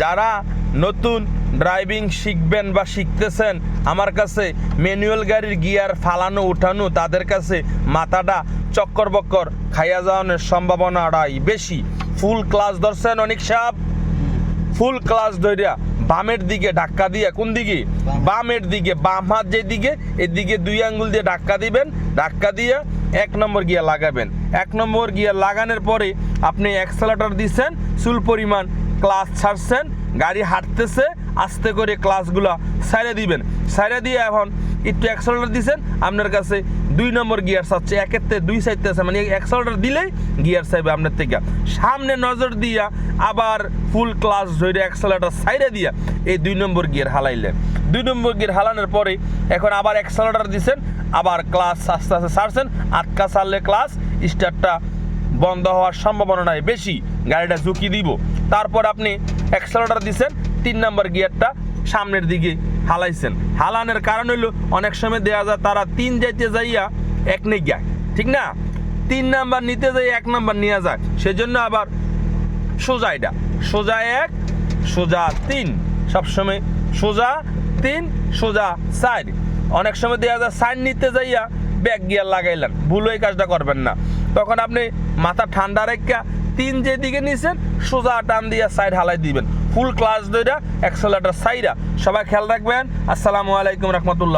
যারা নতুন ড্রাইভিং শিখবেন বা শিখতেছেন, আমার কাছে ম্যানুয়াল গাড়ির গিয়ার ফালানো উঠানো তাদের কাছে মাথাটা চক্কর বক্কর খাইয়া যাওয়ানোর সম্ভাবনাটাই বেশি। ফুল ক্লাস ধরছেন অনেক সাপ, ফুল ক্লাস ধরিয়া বামের দিকে ধাক্কা দিয়ে, কোন দিকে? বামের দিকে, বাম হাত যেদিকে এদিকে 2 আঙ্গুল দিয়ে ধাক্কা দিবেন, ধাক্কা দিয়ে 1 নম্বর গিয়ার লাগাবেন। 1 নম্বর গিয়ার লাগানোর পরে আপনি অ্যাক্সেলেটর দিচ্ছেন, চুল পরিমাণ ক্লাস ছাড়ছেন, গাড়ি হাঁটতেছে, আস্তে করে ক্লাসগুলো সাইডে দিবেন। সাইডে দিয়ে এখন একটু অ্যাক্সেলেটর দিচ্ছেন, আপনার কাছে 2 নম্বর গিয়ার চাচ্ছে, 1-এর থেকে 2 চাইতেছে, মানে অ্যাক্সেলেটর দিলেই গিয়ার চাইবে আপনার থেকে। সামনে নজর দিয়া আবার ফুল ক্লাস ধরে অ্যাক্সেলেটর সাইডে দিয়া এই 2 নম্বর গিয়ার হালাইলেন। 2 নম্বর গিয়ার হালানোর পরে এখন আবার অ্যাক্সেলেটর দিচ্ছেন, আবার ক্লাস আস্তে আস্তে ছাড়ছেন। আটকা ছাড়লে ক্লাস স্টার্টটা বন্ধ হওয়ার সম্ভাবনা বেশি, গাড়িটা ঝুঁকি দিব। তারপর আপনি অ্যাক্সেলেটর দিচ্ছেন, 3 নম্বর গিয়ারটা সামনের দিকে হালাইছেন। হালানোর কারণ হইলো অনেক সময় দেওয়া যায় তারা 3 যাইতে যাইয়া 1 নেই যায়, ঠিক না? 3 নাম্বার নিতে যাই 1 নাম্বার নিয়ে যায়, সেজন্য আবার সোজা, এটা সোজা 1 সোজা 3, সবসময় সোজা 3 সোজা 4। অনেক সময় দেওয়া যায় 4 নিতে যাইয়া ব্যাক গিয়ার লাগাইলেন, ভুল এই কাজটা করবেন না। তখন আপনি মাথা ঠান্ডা রেখা 3 যেদিকে নিছেন সোজা টান দিয়া সাইড হালাই দিবেন, ফুল ক্লাস ধইরা অ্যাক্সেলেটর সাইডা। সবাই খেয়াল রাখবেন। আসসালামু আলাইকুম রহমতুল্লাহ।